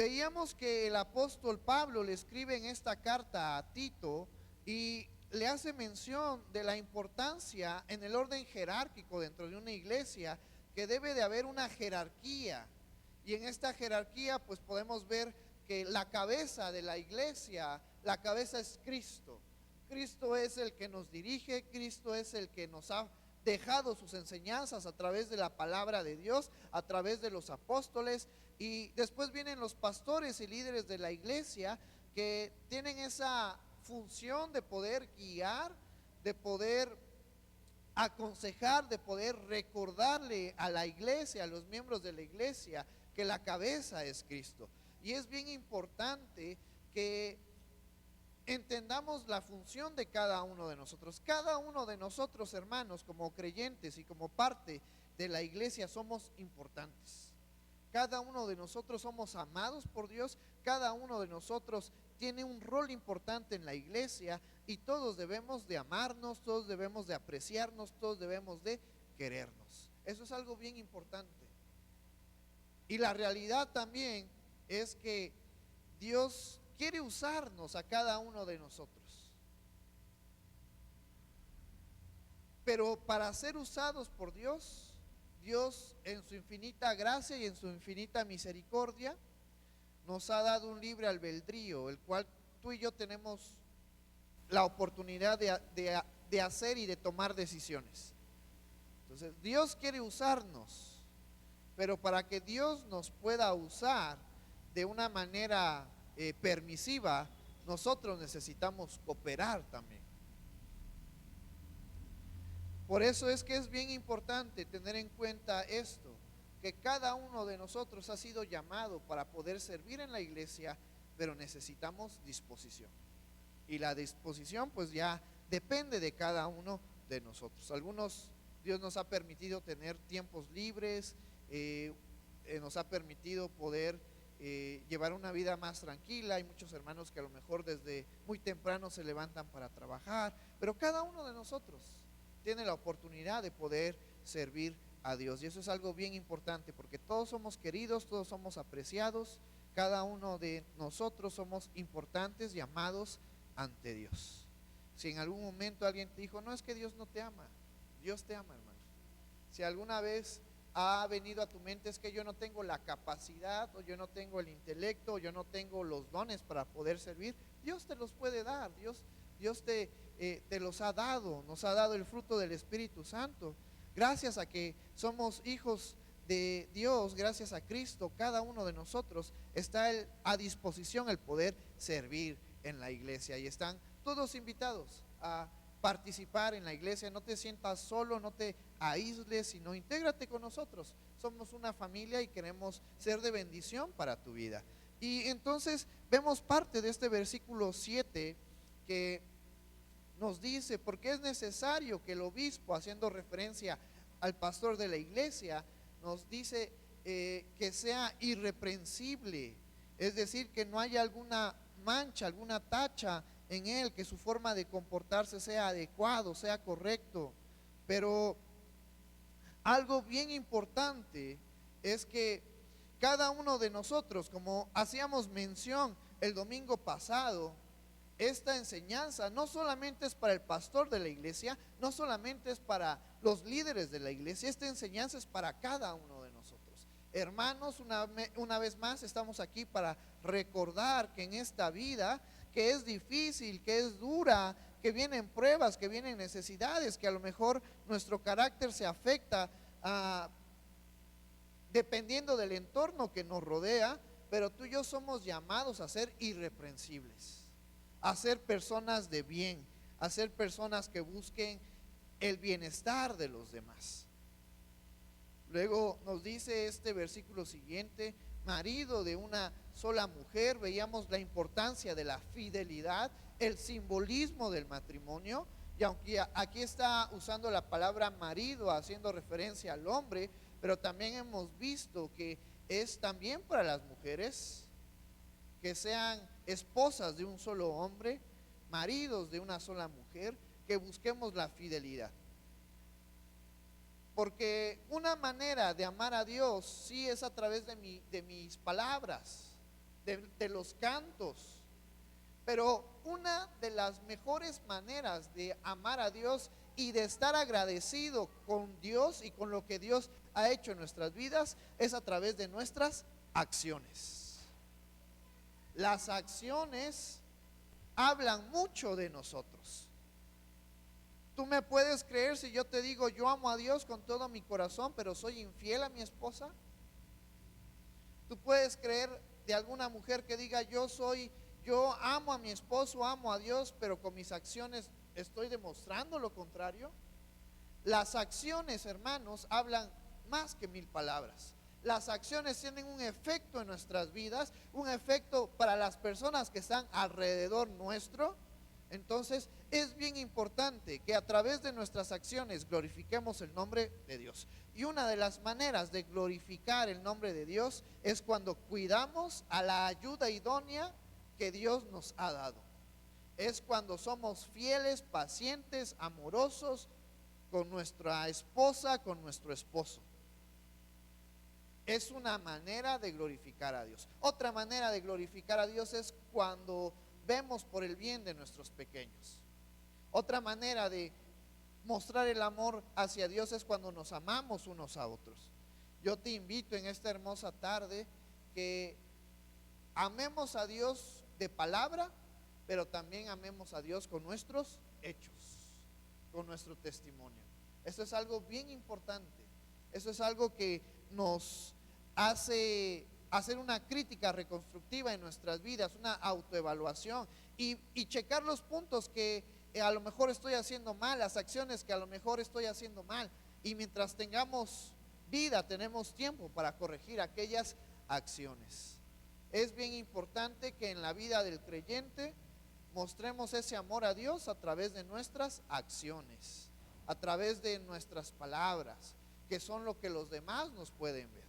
veíamos que el apóstol Pablo le escribe en esta carta a Tito y le hace mención de la importancia en el orden jerárquico dentro de una iglesia, que debe de haber una jerarquía. Y en esta jerarquía pues podemos ver que la cabeza de la iglesia, la cabeza es Cristo. Cristo es el que nos dirige, Cristo es el que nos ha dejado sus enseñanzas a través de la palabra de Dios, a través de los apóstoles, y después vienen los pastores y líderes de la iglesia que tienen esa función de poder guiar, de poder aconsejar, de poder recordarle a la iglesia, a los miembros de la iglesia, que la cabeza es Cristo. Y es bien importante que entendamos la función de cada uno de nosotros. Cada uno de nosotros, hermanos, como creyentes y como parte de la iglesia, somos importantes. Cada uno de nosotros somos amados por Dios, cada uno de nosotros tiene un rol importante en la iglesia, y todos debemos de amarnos, todos debemos de apreciarnos, todos debemos de querernos. Eso es algo bien importante. Y la realidad también es que Dios quiere usarnos a cada uno de nosotros, pero para ser usados por Dios, Dios en su infinita gracia y en su infinita misericordia nos ha dado un libre albedrío, el cual tú y yo tenemos la oportunidad de hacer y de tomar decisiones. Entonces Dios quiere usarnos, pero para que Dios nos pueda usar de una manera permisiva, nosotros necesitamos cooperar también. Por eso es que es bien importante tener en cuenta esto, que cada uno de nosotros ha sido llamado para poder servir en la iglesia, pero necesitamos disposición. Y la disposición pues ya depende de cada uno de nosotros. Algunos, Dios nos ha permitido tener tiempos libres, nos ha permitido poder llevar una vida más tranquila. Hay muchos hermanos que a lo mejor desde muy temprano se levantan para trabajar, pero cada uno de nosotros tiene la oportunidad de poder servir a Dios, y eso es algo bien importante, porque todos somos queridos, todos somos apreciados, cada uno de nosotros somos importantes y amados ante Dios. Si en algún momento alguien te dijo, no, es que Dios no te ama, Dios te ama, hermano. Si alguna vez ha venido a tu mente, es que yo no tengo la capacidad, o yo no tengo el intelecto, o yo no tengo los dones para poder servir, Dios te los puede dar. Dios te los ha dado, nos ha dado el fruto del Espíritu Santo. Gracias a que somos hijos de Dios, gracias a Cristo, cada uno de nosotros está a disposición el poder servir en la iglesia, y están todos invitados a participar en la iglesia. No te sientas solo, no te aísles, sino intégrate con nosotros. Somos una familia y queremos ser de bendición para tu vida. Y entonces vemos parte de este versículo 7 que nos dice, porque es necesario que el obispo, haciendo referencia al pastor de la iglesia, nos dice que sea irreprensible, es decir, que no haya alguna mancha, alguna tacha en él, que su forma de comportarse sea adecuado, sea correcto. Pero algo bien importante es que cada uno de nosotros, como hacíamos mención el domingo pasado, esta enseñanza no solamente es para el pastor de la iglesia, no solamente es para los líderes de la iglesia, esta enseñanza es para cada uno de nosotros. Hermanos, una vez más estamos aquí para recordar que en esta vida, que es difícil, que es dura, que vienen pruebas, que vienen necesidades, que a lo mejor nuestro carácter se afecta dependiendo del entorno que nos rodea, pero tú y yo somos llamados a ser irreprensibles, a ser personas de bien, a ser personas que busquen el bienestar de los demás. Luego nos dice este versículo siguiente, marido de una sola mujer. Veíamos la importancia de la fidelidad, el simbolismo del matrimonio, y aunque aquí está usando la palabra marido haciendo referencia al hombre, pero también hemos visto que es también para las mujeres, que sean esposas de un solo hombre, maridos de una sola mujer, que busquemos la fidelidad. Porque una manera de amar a Dios sí es a través de mis palabras, de los cantos. Pero una de las mejores maneras de amar a Dios y de estar agradecido con Dios y con lo que Dios ha hecho en nuestras vidas es a través de nuestras acciones. Las acciones hablan mucho de nosotros. Tú me puedes creer si yo te digo yo amo a Dios con todo mi corazón, pero soy infiel a mi esposa. Tú puedes creer de alguna mujer que diga yo amo a mi esposo, amo a Dios, pero con mis acciones estoy demostrando lo contrario. Las acciones, hermanos, hablan más que 1000 palabras. Las acciones tienen un efecto en nuestras vidas, un efecto para las personas que están alrededor nuestro. Entonces es bien importante que a través de nuestras acciones glorifiquemos el nombre de Dios. Y una de las maneras de glorificar el nombre de Dios es cuando cuidamos a la ayuda idónea que Dios nos ha dado. Es cuando somos fieles, pacientes, amorosos con nuestra esposa, con nuestro esposo. Es una manera de glorificar a Dios. Otra manera de glorificar a Dios es cuando vemos por el bien de nuestros pequeños. Otra manera de mostrar el amor hacia Dios es cuando nos amamos unos a otros. Yo te invito en esta hermosa tarde que amemos a Dios de palabra, pero también amemos a Dios con nuestros hechos, con nuestro testimonio. Eso es algo bien importante. Eso es algo que nos hace hacer una crítica reconstructiva en nuestras vidas, una autoevaluación y checar los puntos que a lo mejor estoy haciendo mal, las acciones que a lo mejor estoy haciendo mal. Y mientras tengamos vida, tenemos tiempo para corregir aquellas acciones. Es bien importante que en la vida del creyente mostremos ese amor a Dios a través de nuestras acciones, a través de nuestras palabras, que son lo que los demás nos pueden ver,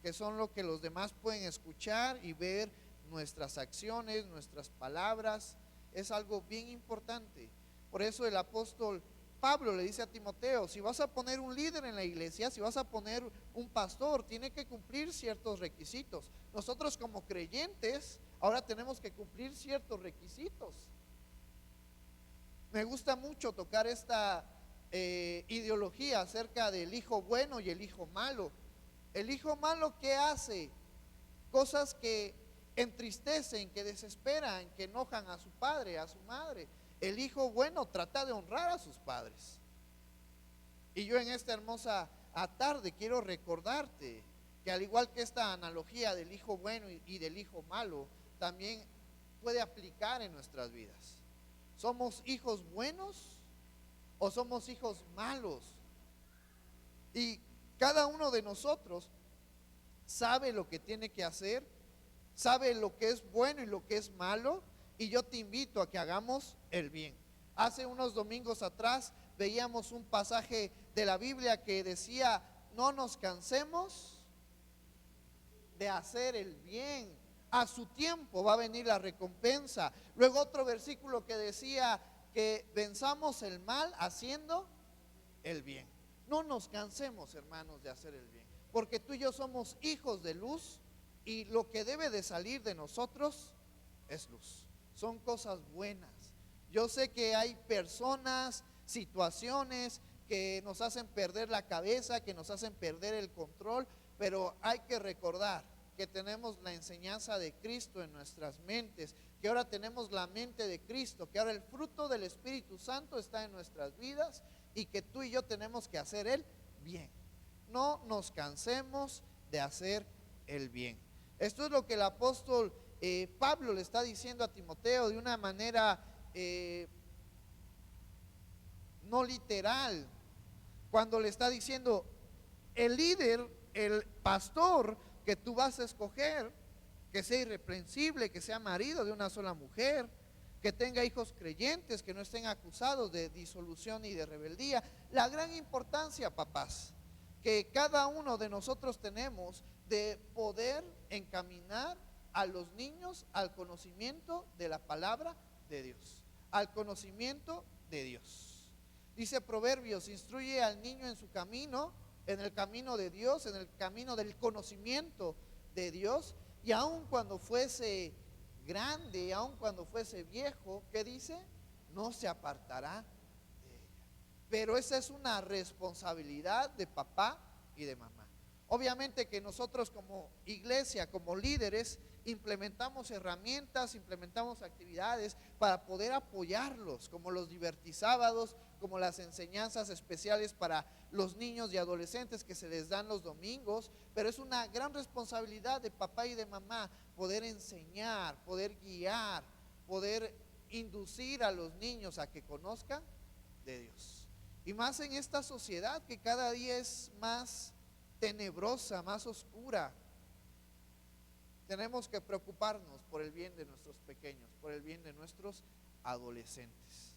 que son lo que los demás pueden escuchar y ver. Nuestras acciones, nuestras palabras, es algo bien importante. Por eso el apóstol Pablo le dice a Timoteo, si vas a poner un líder en la iglesia, si vas a poner un pastor, tiene que cumplir ciertos requisitos. Nosotros como creyentes ahora tenemos que cumplir ciertos requisitos. Me gusta mucho tocar esta ideología acerca del hijo bueno y el hijo malo. El hijo malo, ¿qué hace? Cosas que entristecen, que desesperan, que enojan a su padre, a su madre. El hijo bueno trata de honrar a sus padres. Y yo en esta hermosa tarde quiero recordarte que al igual que esta analogía del hijo bueno y del hijo malo, también puede aplicar en nuestras vidas. ¿Somos hijos buenos o somos hijos malos? Y cada uno de nosotros sabe lo que tiene que hacer, sabe lo que es bueno y lo que es malo, y yo te invito a que hagamos el bien. Hace unos domingos atrás veíamos un pasaje de la Biblia que decía, no nos cansemos de hacer el bien, a su tiempo va a venir la recompensa. Luego otro versículo que decía que venzamos el mal haciendo el bien. No nos cansemos, hermanos, de hacer el bien, porque tú y yo somos hijos de luz y lo que debe de salir de nosotros es luz. Son cosas buenas. Yo sé que hay personas, situaciones que nos hacen perder la cabeza, que nos hacen perder el control, pero hay que recordar que tenemos la enseñanza de Cristo en nuestras mentes, que ahora tenemos la mente de Cristo, que ahora el fruto del Espíritu Santo está en nuestras vidas y que tú y yo tenemos que hacer el bien. No nos cansemos de hacer el bien. Esto es lo que el apóstol Pablo le está diciendo a Timoteo de una manera no literal, cuando le está diciendo el líder, el pastor que tú vas a escoger, que sea irreprensible, que sea marido de una sola mujer, que tenga hijos creyentes, que no estén acusados de disolución y de rebeldía. La gran importancia, papás, que cada uno de nosotros tenemos de poder encaminar a los niños al conocimiento de la palabra de Dios, al conocimiento de Dios. Dice Proverbios, instruye al niño en su camino, en el camino de Dios, en el camino del conocimiento de Dios, Y aun cuando fuese grande, aun cuando fuese viejo, ¿qué dice? No se apartará de ella. Pero esa es una responsabilidad de papá y de mamá. Obviamente que nosotros como iglesia, como líderes, implementamos herramientas, implementamos actividades para poder apoyarlos, como los divertisábados, como las enseñanzas especiales para los niños y adolescentes que se les dan los domingos, pero es una gran responsabilidad de papá y de mamá poder enseñar, poder guiar, poder inducir a los niños a que conozcan de Dios. Y más en esta sociedad que cada día es más tenebrosa, más oscura. Tenemos que preocuparnos por el bien de nuestros pequeños, por el bien de nuestros adolescentes.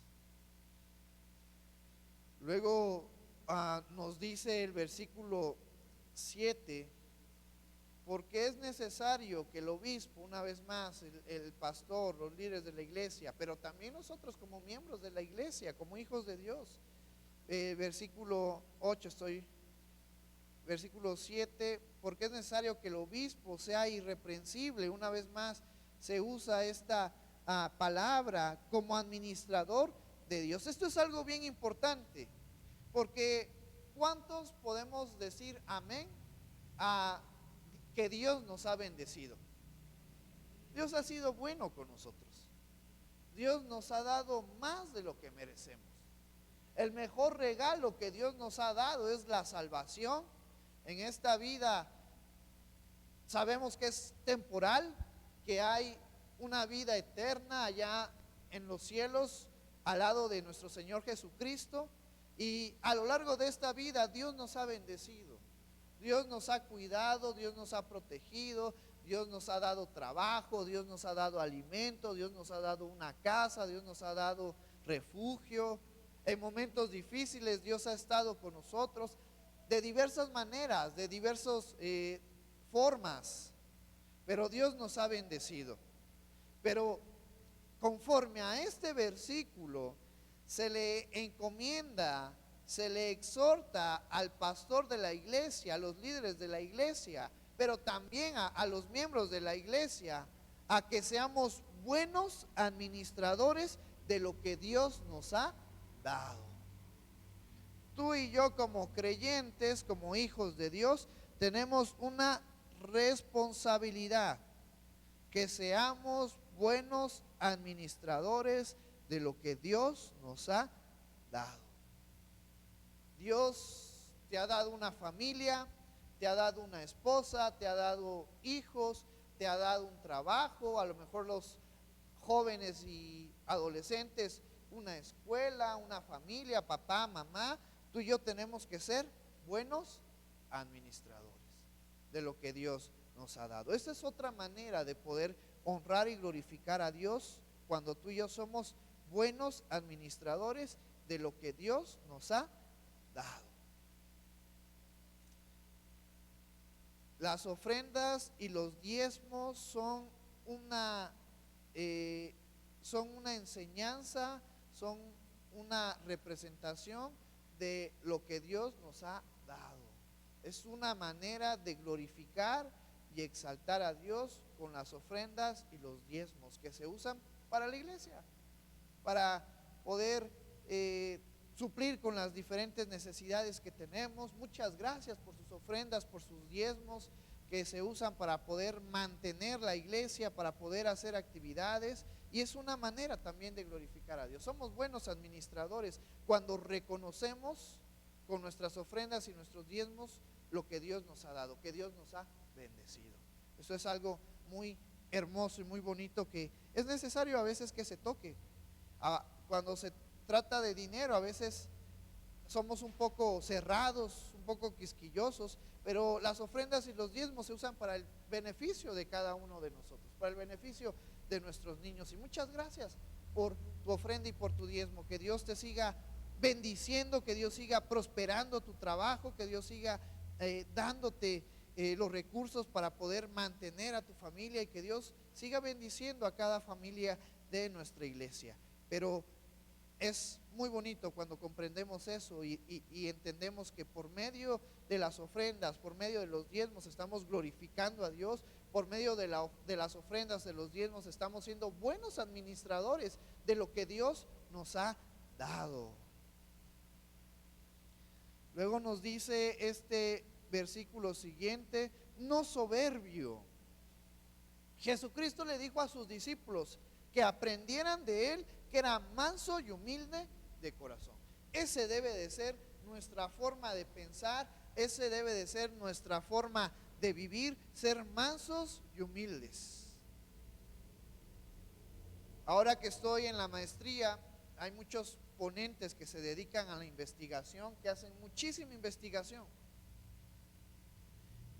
Luego nos dice el versículo 7, porque es necesario que el obispo, una vez más, el pastor, los líderes de la iglesia, pero también nosotros como miembros de la iglesia, como hijos de Dios, versículo 8 versículo 7, porque es necesario que el obispo sea irreprensible. Una vez más se usa esta palabra como administrador de Dios. Esto es algo bien importante, porque ¿cuántos podemos decir amén a que Dios nos ha bendecido? Dios ha sido bueno con nosotros. Dios nos ha dado más de lo que merecemos. El mejor regalo que Dios nos ha dado es la salvación. En esta vida sabemos que es temporal, que hay una vida eterna allá en los cielos al lado de nuestro Señor Jesucristo. Y a lo largo de esta vida Dios nos ha bendecido, Dios nos ha cuidado, Dios nos ha protegido, Dios nos ha dado trabajo, Dios nos ha dado alimento, Dios nos ha dado una casa, Dios nos ha dado refugio. En momentos difíciles Dios ha estado con nosotros de diversas maneras, de diversas formas, pero Dios nos ha bendecido. Pero conforme a este versículo se le encomienda, se le exhorta al pastor de la iglesia, a los líderes de la iglesia, pero también a los miembros de la iglesia, a que seamos buenos administradores de lo que Dios nos ha dado. Tú y yo como creyentes, como hijos de Dios, tenemos una responsabilidad, que seamos buenos administradores de lo que Dios nos ha dado. Dios te ha dado una familia, te ha dado una esposa, te ha dado hijos, te ha dado un trabajo, a lo mejor los jóvenes y adolescentes, una escuela, una familia, papá, mamá. Tú y yo tenemos que ser buenos administradores de lo que Dios nos ha dado. Esta es otra manera de poder honrar y glorificar a Dios, cuando tú y yo somos buenos administradores de lo que Dios nos ha dado. Las ofrendas y los diezmos son una enseñanza, son una representación de lo que Dios nos ha dado. Es una manera de glorificar y exaltar a Dios con las ofrendas y los diezmos que se usan para la iglesia, para poder suplir con las diferentes necesidades que tenemos. Muchas gracias por sus ofrendas, por sus diezmos que se usan para poder mantener la iglesia, para poder hacer actividades, y es una manera también de glorificar a Dios. Somos buenos administradores cuando reconocemos con nuestras ofrendas y nuestros diezmos lo que Dios nos ha dado, que Dios nos ha bendecido. Eso es algo muy hermoso y muy bonito, que es necesario a veces que se toque. Cuando se trata de dinero, a veces somos un poco cerrados, un poco quisquillosos, pero las ofrendas y los diezmos se usan para el beneficio de cada uno de nosotros, para el beneficio de nuestros niños. Y muchas gracias por tu ofrenda y por tu diezmo. Que Dios te siga bendiciendo, que Dios siga prosperando tu trabajo, que Dios siga dándote los recursos para poder mantener a tu familia, y que Dios siga bendiciendo a cada familia de nuestra iglesia. Pero es muy bonito cuando comprendemos eso y entendemos que por medio de las ofrendas, por medio de los diezmos, estamos glorificando a Dios por medio de las ofrendas, de los diezmos, estamos siendo buenos administradores de lo que Dios nos ha dado. Luego nos dice este versículo siguiente: no soberbio. Jesucristo le dijo a sus discípulos que aprendieran de él, que era manso y humilde de corazón. Ese debe de ser nuestra forma de pensar, ese debe de ser nuestra forma de vivir, ser mansos y humildes. Ahora que estoy en la maestría, hay muchos ponentes que se dedican a la investigación, que hacen muchísima investigación.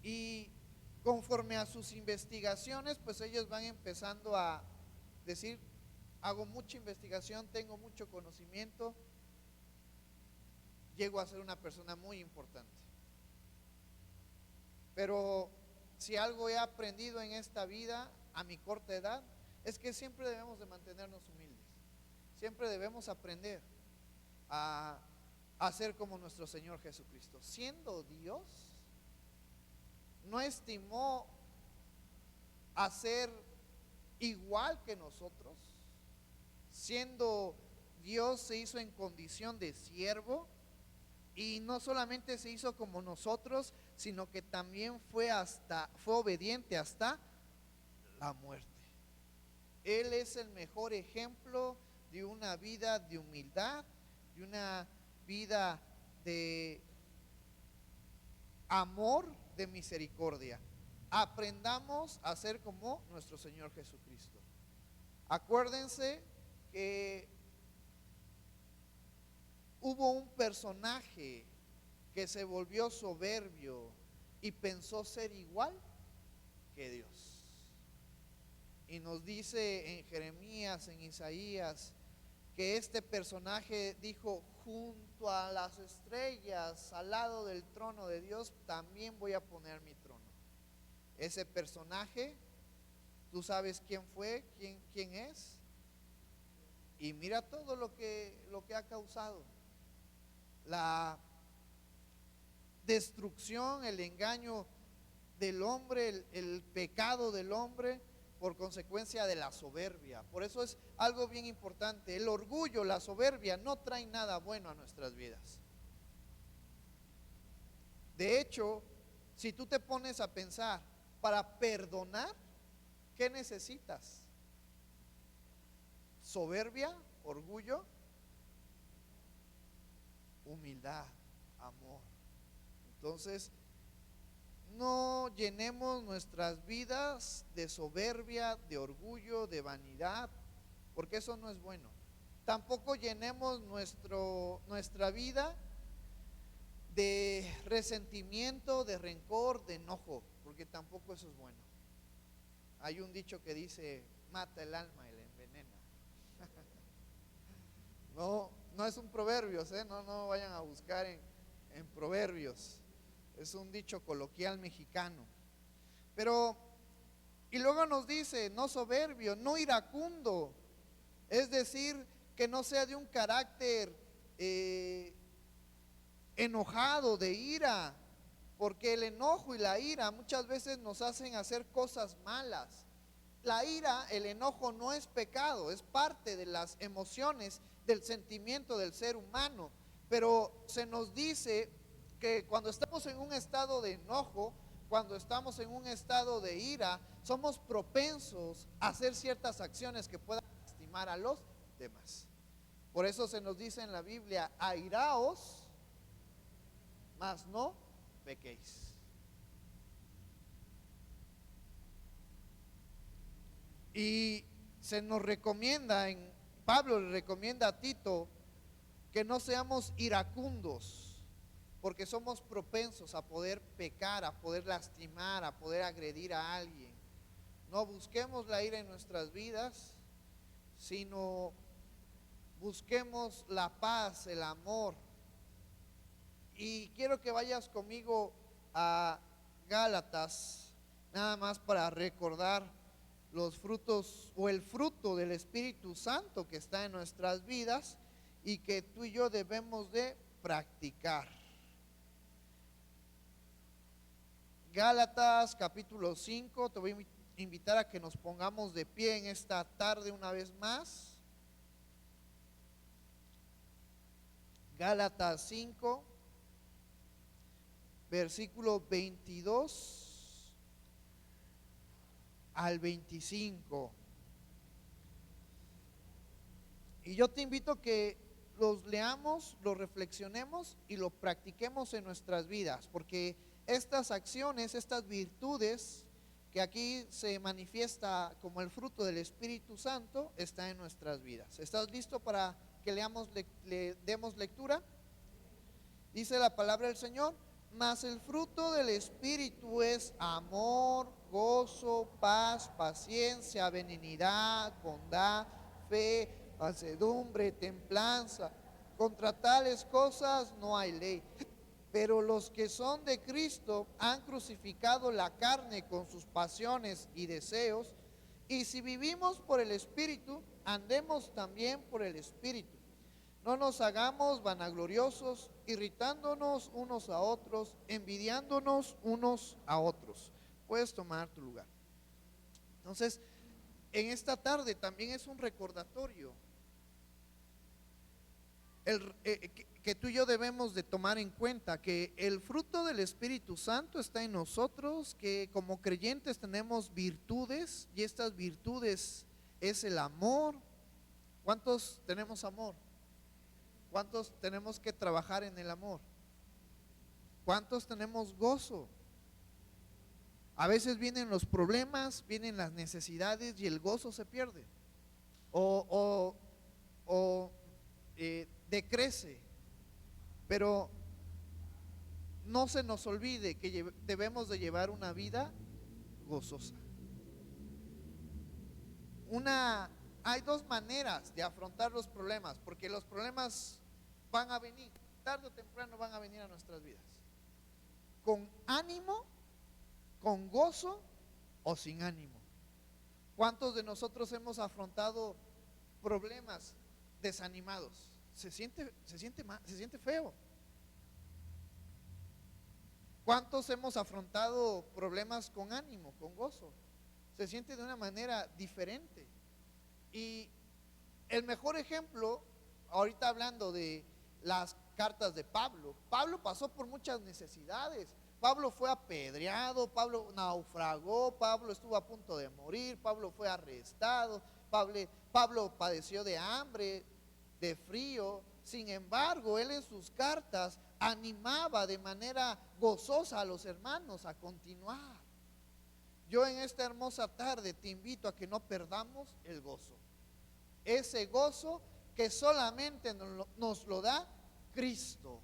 Y conforme a sus investigaciones, pues ellos van empezando a decir: hago mucha investigación, tengo mucho conocimiento, llego a ser una persona muy importante. Pero si algo he aprendido en esta vida a mi corta edad, es que siempre debemos de mantenernos humildes. Siempre debemos aprender a ser como nuestro Señor Jesucristo. Siendo Dios, no estimó a ser igual que nosotros. Siendo Dios, se hizo en condición de siervo, y no solamente se hizo como nosotros, sino que también fue obediente hasta la muerte. Él es el mejor ejemplo de una vida de humildad, de una vida de amor, de misericordia. Aprendamos a ser como nuestro Señor Jesucristo. Acuérdense que hubo un personaje que se volvió soberbio y pensó ser igual que Dios. Y nos dice en Jeremías, en Isaías, que este personaje dijo: junto a las estrellas, al lado del trono de Dios, también voy a poner mi trono. Ese personaje, ¿tú sabes quién fue? ¿Quién es? Y mira todo lo que ha causado. La destrucción, el engaño del hombre, el pecado del hombre, por consecuencia de la soberbia. Por eso es algo bien importante. El orgullo, la soberbia no traen nada bueno a nuestras vidas. De hecho, si tú te pones a pensar, para perdonar, ¿qué necesitas? Soberbia, orgullo, humildad, amor. Entonces, no llenemos nuestras vidas de soberbia, de orgullo, de vanidad, porque eso no es bueno. Tampoco llenemos nuestra vida de resentimiento, de rencor, de enojo, porque tampoco eso es bueno. Hay un dicho que dice: mata el alma y la envenena. No es un proverbio, no vayan a buscar en proverbios. Es un dicho coloquial mexicano. Pero, y luego nos dice: no soberbio, no iracundo. Es decir, que no sea de un carácter enojado, de ira. Porque el enojo y la ira muchas veces nos hacen hacer cosas malas. La ira, el enojo no es pecado, es parte de las emociones, del sentimiento del ser humano. Pero se nos dice que cuando estamos en un estado de enojo, cuando estamos en un estado de ira, somos propensos a hacer ciertas acciones que puedan lastimar a los demás. Por eso se nos dice en la Biblia: airaos, mas no pequéis. Y se nos recomienda, Pablo le recomienda a Tito que no seamos iracundos, porque somos propensos a poder pecar, a poder lastimar, a poder agredir a alguien. No busquemos la ira en nuestras vidas, sino busquemos la paz, el amor. Y quiero que vayas conmigo a Gálatas, nada más para recordar los frutos o el fruto del Espíritu Santo que está en nuestras vidas y que tú y yo debemos de practicar. Gálatas capítulo 5, te voy a invitar a que nos pongamos de pie en esta tarde una vez más. Gálatas 5, versículo 22 al 25. Y yo te invito a que los leamos, los reflexionemos y lo practiquemos en nuestras vidas, porque estas acciones, estas virtudes que aquí se manifiesta como el fruto del Espíritu Santo, está en nuestras vidas. ¿Estás listo para que le demos lectura? Dice la palabra del Señor: mas el fruto del Espíritu es amor, gozo, paz, paciencia, benignidad, bondad, fe, mansedumbre, templanza. Contra tales cosas no hay ley. Pero los que son de Cristo han crucificado la carne con sus pasiones y deseos. Y si vivimos por el Espíritu, andemos también por el Espíritu. No nos hagamos vanagloriosos, irritándonos unos a otros, envidiándonos unos a otros. Puedes tomar tu lugar. Entonces, en esta tarde también es un recordatorio que tú y yo debemos de tomar en cuenta que el fruto del Espíritu Santo está en nosotros, que como creyentes tenemos virtudes, y estas virtudes es el amor. ¿Cuántos tenemos amor? ¿Cuántos tenemos que trabajar en el amor? ¿Cuántos tenemos gozo? A veces vienen los problemas, vienen las necesidades y el gozo se pierde o decrece. Pero no se nos olvide que debemos de llevar una vida gozosa. Hay dos maneras de afrontar los problemas, porque los problemas van a venir, tarde o temprano van a venir a nuestras vidas. Con ánimo, con gozo o sin ánimo. ¿Cuántos de nosotros hemos afrontado problemas desanimados? Se siente feo. ¿Cuántos hemos afrontado problemas con ánimo, con gozo? Se siente de una manera diferente. Y el mejor ejemplo, ahorita hablando de las cartas de Pablo, Pablo pasó por muchas necesidades. Pablo fue apedreado, Pablo naufragó, Pablo estuvo a punto de morir, Pablo fue arrestado, Pablo padeció de hambre, de frío. Sin embargo, él en sus cartas animaba de manera gozosa a los hermanos a continuar. Yo en esta hermosa tarde te invito a que no perdamos el gozo. Ese gozo que solamente nos lo da Cristo.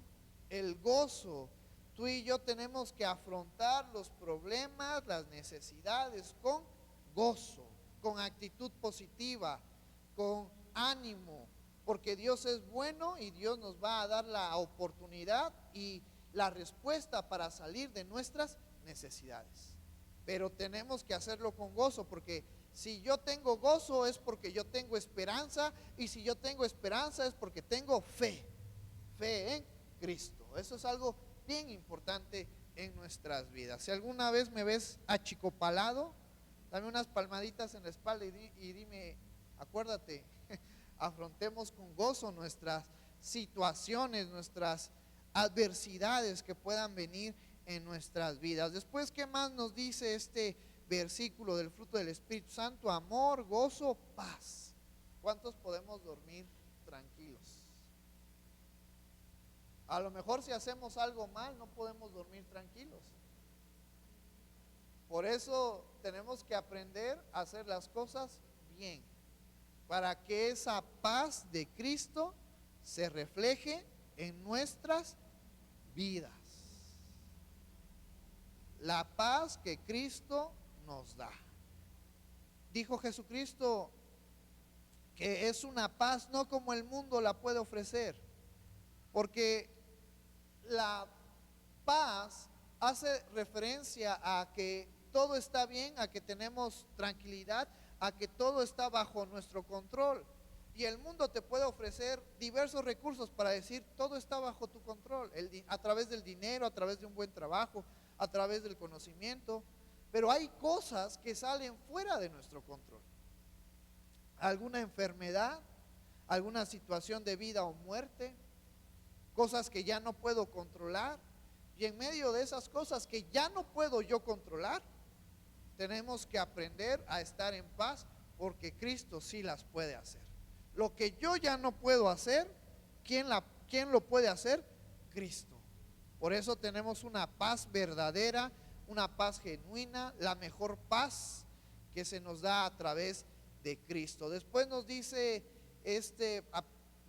El gozo. Tú y yo tenemos que afrontar los problemas, las necesidades con gozo, con actitud positiva, con ánimo, porque Dios es bueno y Dios nos va a dar la oportunidad y la respuesta para salir de nuestras necesidades. Pero tenemos que hacerlo con gozo, porque si yo tengo gozo es porque yo tengo esperanza, y si yo tengo esperanza es porque tengo fe en Cristo. Eso es algo bien importante en nuestras vidas. Si alguna vez me ves achicopalado, dame unas palmaditas en la espalda y dime: acuérdate, afrontemos con gozo nuestras situaciones, nuestras adversidades que puedan venir en nuestras vidas. Después, ¿qué más nos dice este versículo del fruto del Espíritu Santo? Amor, gozo, paz. ¿Cuántos podemos dormir tranquilos? A lo mejor si hacemos algo mal no podemos dormir tranquilos. Por eso tenemos que aprender a hacer las cosas bien, para que esa paz de Cristo se refleje en nuestras vidas. La paz que Cristo nos da. Dijo Jesucristo que es una paz no como el mundo la puede ofrecer, porque la paz hace referencia a que todo está bien, a que tenemos tranquilidad, a que todo está bajo nuestro control. Y el mundo te puede ofrecer diversos recursos para decir todo está bajo tu control, a través del dinero, a través de un buen trabajo, a través del conocimiento, pero hay cosas que salen fuera de nuestro control. Alguna enfermedad, alguna situación de vida o muerte, cosas que ya no puedo controlar. Y en medio de esas cosas que ya no puedo yo controlar, tenemos que aprender a estar en paz, porque Cristo sí las puede hacer. Lo que yo ya no puedo hacer, ¿quién lo puede hacer? Cristo. Por eso tenemos una paz verdadera, una paz genuina, la mejor paz que se nos da a través de Cristo. Después nos dice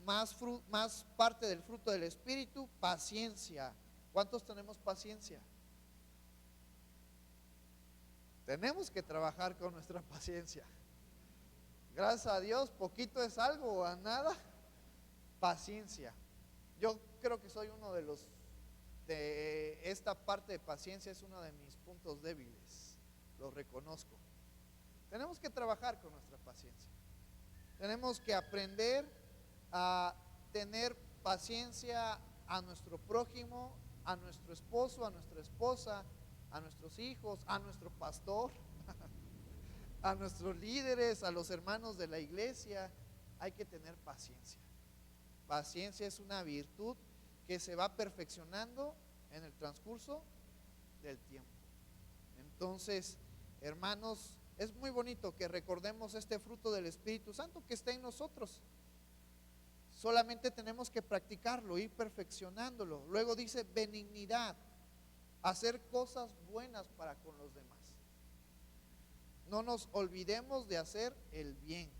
más parte del fruto del Espíritu, paciencia. ¿Cuántos tenemos paciencia? Tenemos que trabajar con nuestra paciencia. Gracias a Dios, poquito es algo o a nada. Paciencia. Yo creo que soy uno de esta parte de paciencia, es uno de mis puntos débiles. Lo reconozco. Tenemos que trabajar con nuestra paciencia. Tenemos que aprender a tener paciencia a nuestro prójimo, a nuestro esposo, a nuestra esposa, a nuestros hijos, a nuestro pastor, a nuestros líderes, a los hermanos de la iglesia. Hay que tener paciencia. Paciencia es una virtud que se va perfeccionando en el transcurso del tiempo. Entonces, hermanos, es muy bonito que recordemos este fruto del Espíritu Santo que está en nosotros. Solamente tenemos que practicarlo, ir perfeccionándolo. Luego dice benignidad, hacer cosas buenas para con los demás. No nos olvidemos de hacer el bien.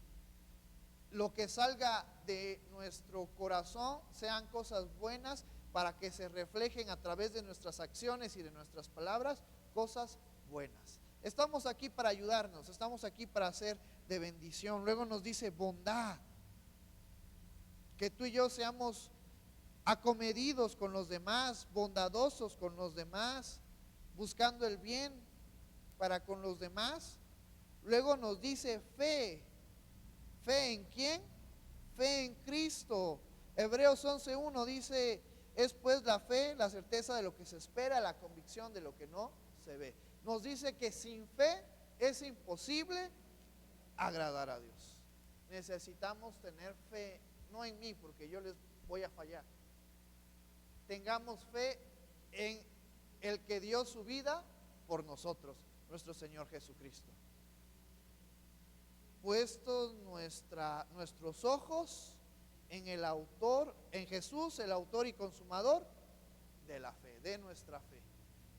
Lo que salga de nuestro corazón sean cosas buenas para que se reflejen a través de nuestras acciones y de nuestras palabras, cosas buenas. Estamos aquí para ayudarnos, estamos aquí para hacer de bendición. Luego nos dice bondad, que tú y yo seamos acomedidos con los demás, bondadosos con los demás, buscando el bien para con los demás. Luego nos dice fe. ¿Fe en quién? Fe en Cristo. Hebreos 11:1 dice, es pues la fe, la certeza de lo que se espera, la convicción de lo que no se ve. Nos dice que sin fe es imposible agradar a Dios. Necesitamos tener fe, no en mí, porque yo les voy a fallar. Tengamos fe en el que dio su vida por nosotros, nuestro Señor Jesucristo. Puestos nuestros ojos en el autor, en Jesús, el autor y consumador de la fe, de nuestra fe.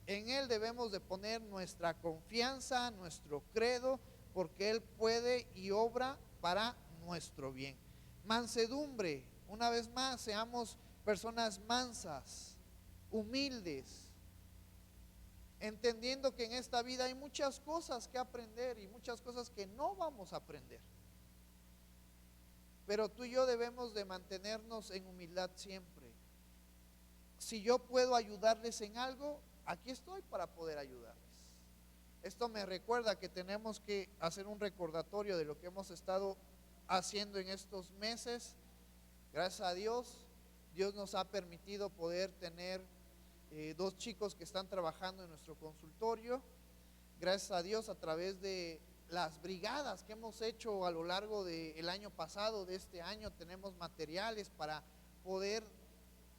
En Él debemos de poner nuestra confianza, nuestro credo, porque Él puede y obra para nuestro bien. Mansedumbre, una vez más, seamos personas mansas, humildes, entendiendo que en esta vida hay muchas cosas que aprender y muchas cosas que no vamos a aprender. Pero tú y yo debemos de mantenernos en humildad siempre. Si yo puedo ayudarles en algo, aquí estoy para poder ayudarles. Esto me recuerda que tenemos que hacer un recordatorio de lo que hemos estado haciendo en estos meses. Gracias a Dios, Dios nos ha permitido poder tener 2 chicos que están trabajando en nuestro consultorio. Gracias a Dios, a través de las brigadas que hemos hecho a lo largo del año pasado, de este año, tenemos materiales para poder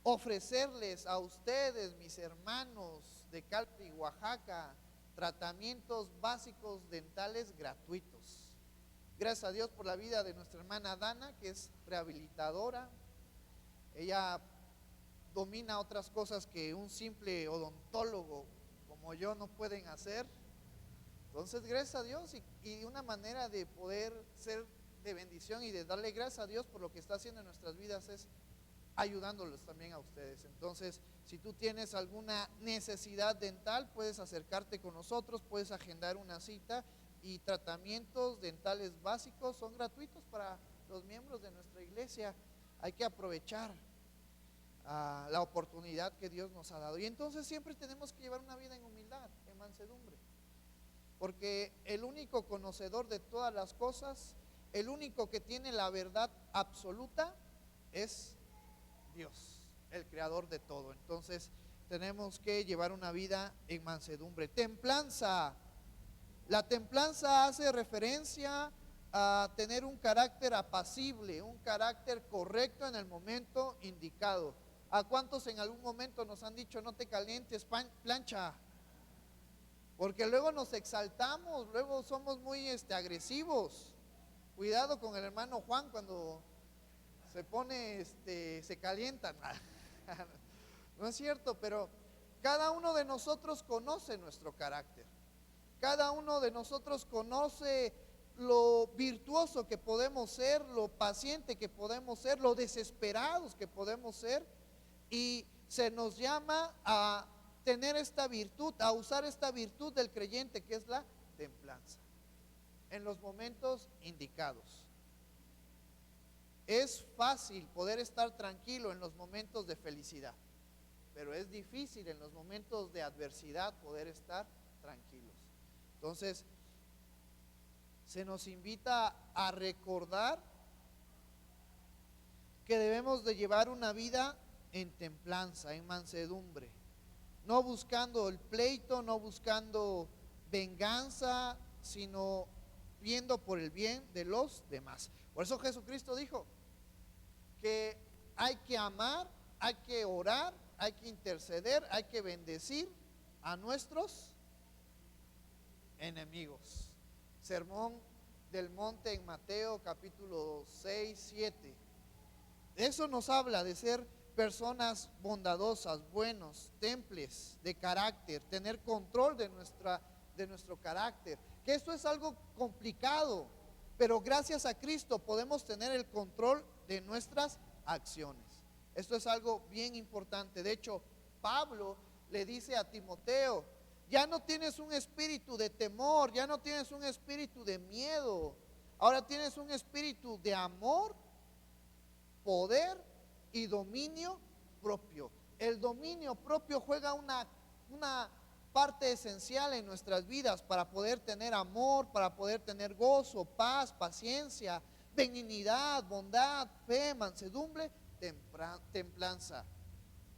ofrecerles a ustedes, mis hermanos de Calpe y Oaxaca, tratamientos básicos dentales gratuitos. Gracias a Dios por la vida de nuestra hermana Dana, que es rehabilitadora. Ella domina otras cosas que un simple odontólogo como yo no pueden hacer. Entonces, gracias a Dios, y una manera de poder ser de bendición y de darle gracias a Dios por lo que está haciendo en nuestras vidas es ayudándolos también a ustedes. Entonces, si tú tienes alguna necesidad dental, puedes acercarte con nosotros, puedes agendar una cita, y tratamientos dentales básicos son gratuitos para los miembros de nuestra iglesia. Hay que aprovechar la oportunidad que Dios nos ha dado. Y entonces siempre tenemos que llevar una vida en humildad, en mansedumbre, porque el único conocedor de todas las cosas, el único que tiene la verdad absoluta es Dios, el creador de todo. Entonces tenemos que llevar una vida en mansedumbre. Templanza. La templanza hace referencia a tener un carácter apacible, un carácter correcto en el momento indicado. ¿A cuántos en algún momento nos han dicho no te calientes, plancha? Porque luego nos exaltamos, luego somos muy agresivos. Cuidado con el hermano Juan cuando se pone, se calientan. No es cierto, pero cada uno de nosotros conoce nuestro carácter. Cada uno de nosotros conoce lo virtuoso que podemos ser, lo paciente que podemos ser, lo desesperados que podemos ser. Y se nos llama a tener esta virtud, a usar esta virtud del creyente, que es la templanza, en los momentos indicados. Es fácil poder estar tranquilo en los momentos de felicidad, pero es difícil en los momentos de adversidad poder estar tranquilos. Entonces, se nos invita a recordar que debemos de llevar una vida en templanza, en mansedumbre, no buscando el pleito, no buscando venganza, sino viendo por el bien de los demás. Por eso Jesucristo dijo que hay que amar, hay que orar, hay que interceder, hay que bendecir a nuestros enemigos. Sermón del Monte en Mateo capítulo 6, 7. Eso nos habla de ser personas bondadosas, buenos, temples de carácter, tener control de nuestro carácter. Que esto es algo complicado, pero gracias a Cristo podemos tener el control de nuestras acciones. Esto es algo bien importante. De hecho, Pablo le dice a Timoteo: ya no tienes un espíritu de temor, ya no tienes un espíritu de miedo, ahora tienes un espíritu de amor, poder y dominio propio. El dominio propio juega una parte esencial en nuestras vidas para poder tener amor, para poder tener gozo, paz, paciencia, benignidad, bondad, fe, mansedumbre, templanza.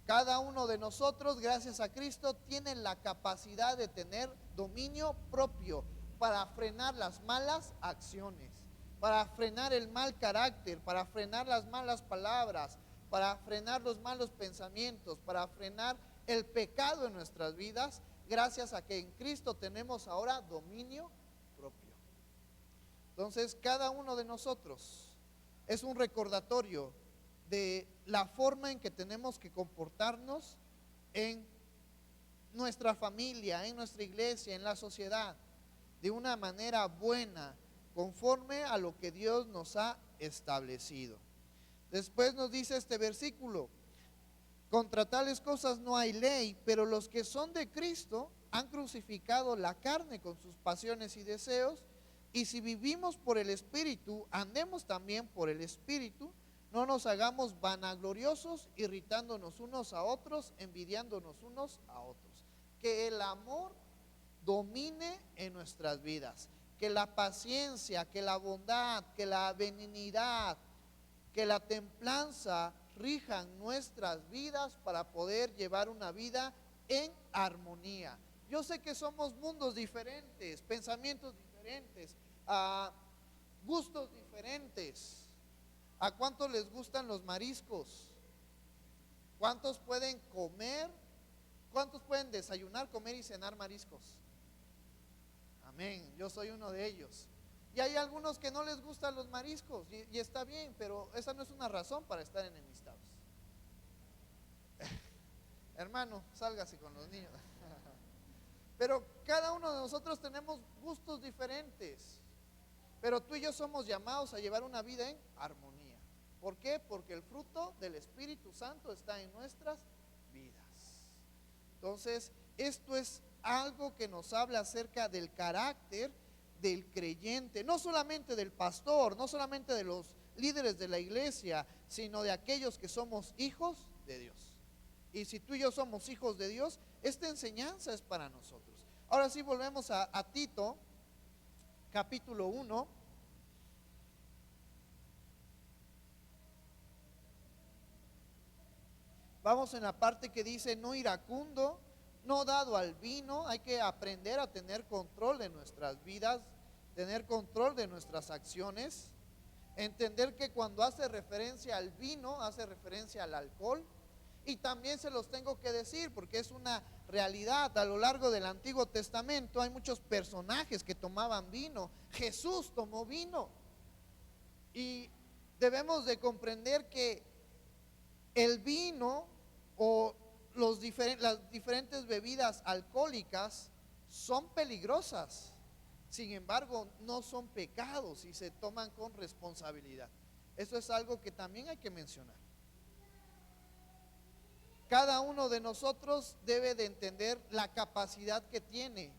Cada uno de nosotros, gracias a Cristo, tiene la capacidad de tener dominio propio para frenar las malas acciones, para frenar el mal carácter, para frenar las malas palabras, para frenar los malos pensamientos, para frenar el pecado en nuestras vidas, gracias a que en Cristo tenemos ahora dominio propio. Entonces, cada uno de nosotros es un recordatorio de la forma en que tenemos que comportarnos en nuestra familia, en nuestra iglesia, en la sociedad, de una manera buena, conforme a lo que Dios nos ha establecido. Después nos dice este versículo: contra tales cosas no hay ley, pero los que son de Cristo han crucificado la carne con sus pasiones y deseos. Y si vivimos por el Espíritu, andemos también por el Espíritu. No nos hagamos vanagloriosos, irritándonos unos a otros, envidiándonos unos a otros. Que el amor domine en nuestras vidas, que la paciencia, que la bondad, que la benignidad, que la templanza rijan nuestras vidas para poder llevar una vida en armonía. Yo sé que somos mundos diferentes, pensamientos diferentes, gustos diferentes. ¿A cuántos les gustan los mariscos? ¿Cuántos pueden comer? ¿Cuántos pueden desayunar, comer y cenar mariscos? Amén, yo soy uno de ellos. Y hay algunos que no les gustan los mariscos, y está bien, pero esa no es una razón para estar enemistados. Hermano, sálgase con los niños. Pero cada uno de nosotros tenemos gustos diferentes, pero tú y yo somos llamados a llevar una vida en armonía. ¿Por qué? Porque el fruto del Espíritu Santo está en nuestras vidas. Entonces, esto es algo que nos habla acerca del carácter del creyente, no solamente del pastor, no solamente de los líderes de la iglesia, sino de aquellos que somos hijos de Dios. Y si tú y yo somos hijos de Dios, esta enseñanza es para nosotros. Ahora sí, volvemos a Tito, capítulo 1. Vamos en la parte que dice no iracundo, no dado al vino. Hay que aprender a tener control de nuestras vidas, tener control de nuestras acciones. Entender que cuando hace referencia al vino, hace referencia al alcohol. Y también se los tengo que decir porque es una realidad. A lo largo del Antiguo Testamento hay muchos personajes que tomaban vino. Jesús tomó vino. Y debemos de comprender que el vino o las diferentes bebidas alcohólicas son peligrosas. Sin embargo, no son pecados y se toman con responsabilidad. Eso es algo que también hay que mencionar. Cada uno de nosotros debe de entender la capacidad que tiene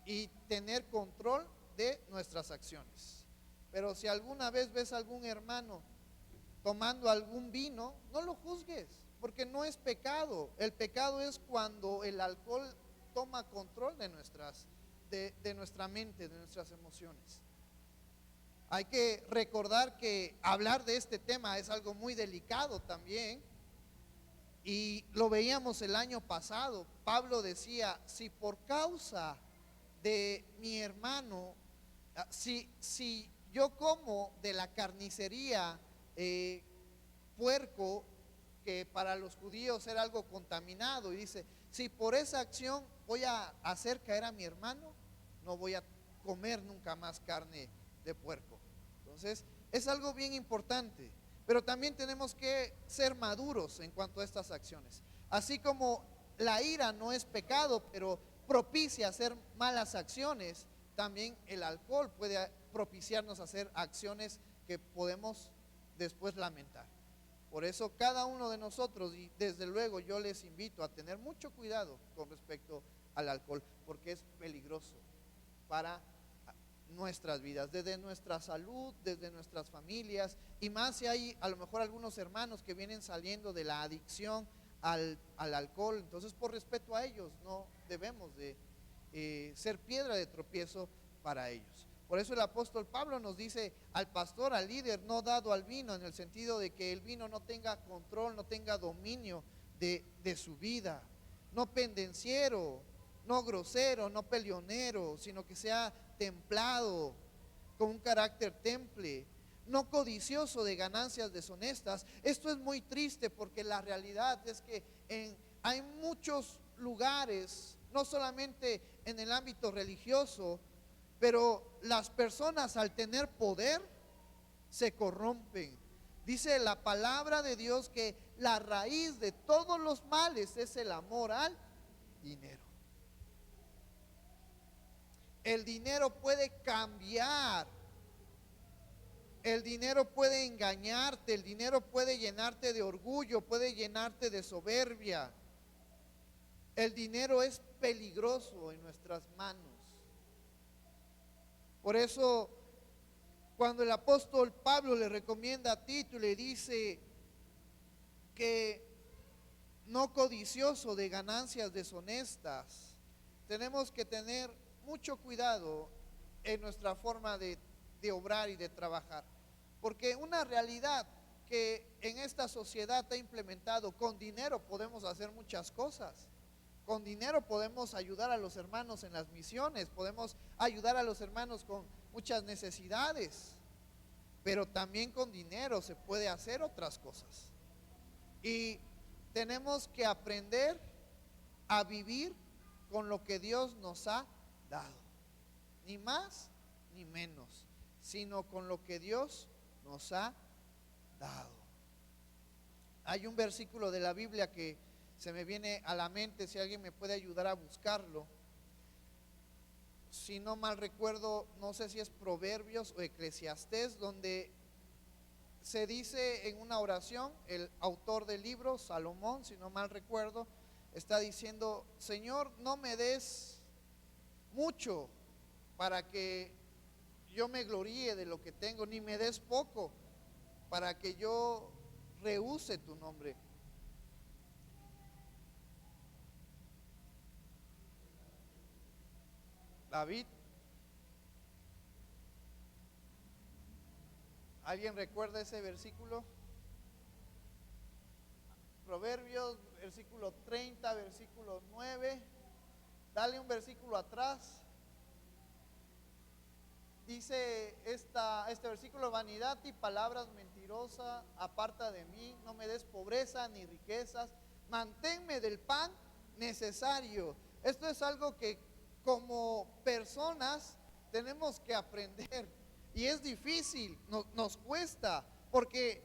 y tener control de nuestras acciones. Pero si alguna vez ves a algún hermano tomando algún vino, no lo juzgues, porque no es pecado. El pecado es cuando el alcohol toma control de nuestra mente, de nuestras emociones. Hay que recordar que hablar de este tema es algo muy delicado también. Y lo veíamos el año pasado. Pablo decía, si por causa de mi hermano, si yo como de la carnicería puerco, que para los judíos era algo contaminado, y dice, si por esa acción voy a hacer caer a mi hermano, no voy a comer nunca más carne de puerco. Entonces, es algo bien importante. Pero también tenemos que ser maduros en cuanto a estas acciones. Así como la ira no es pecado, pero propicia hacer malas acciones, también el alcohol puede propiciarnos a hacer acciones que podemos después lamentar. Por eso cada uno de nosotros, y desde luego yo les invito a tener mucho cuidado con respecto al alcohol, porque es peligroso para nuestras vidas, desde nuestra salud, desde nuestras familias, y más si hay a lo mejor algunos hermanos que vienen saliendo de la adicción al alcohol. Entonces, por respeto a ellos, no debemos de ser piedra de tropiezo para ellos. Por eso el apóstol Pablo nos dice al pastor, al líder, no dado al vino, en el sentido de que el vino no tenga control, no tenga dominio de su vida, no pendenciero, no grosero, no peleonero, sino que sea templado, con un carácter temple, no codicioso de ganancias deshonestas. Esto es muy triste porque la realidad es que hay muchos lugares, no solamente en el ámbito religioso, pero las personas al tener poder se corrompen. Dice la palabra de Dios que la raíz de todos los males es el amor al dinero. El dinero puede cambiar, el dinero puede engañarte, el dinero puede llenarte de orgullo, puede llenarte de soberbia. El dinero es peligroso en nuestras manos. Por eso, cuando el apóstol Pablo le recomienda a Tito y le dice que no codicioso de ganancias deshonestas, tenemos que tener mucho cuidado en nuestra forma de obrar y de trabajar, porque una realidad que en esta sociedad ha implementado, con dinero podemos hacer muchas cosas. Con dinero podemos ayudar a los hermanos en las misiones, podemos ayudar a los hermanos con muchas necesidades, pero también con dinero se puede hacer otras cosas. Y tenemos que aprender a vivir con lo que Dios nos ha dado, ni más ni menos, sino con lo que Dios nos ha dado. Hay un versículo de la Biblia que se me viene a la mente, si alguien me puede ayudar a buscarlo. Si no mal recuerdo, no sé si es Proverbios o Eclesiastés, donde se dice en una oración, el autor del libro, Salomón, si no mal recuerdo, está diciendo: Señor, no me des mucho para que yo me gloríe de lo que tengo, ni me des poco para que yo rehúse tu nombre. David, ¿alguien recuerda ese versículo? Proverbios, versículo 30, versículo 9. Dale un versículo atrás. Dice este versículo: vanidad y palabras mentirosas aparta de mí, no me des pobreza ni riquezas, manténme del pan necesario. Esto es algo que como personas tenemos que aprender, y es difícil, nos cuesta, porque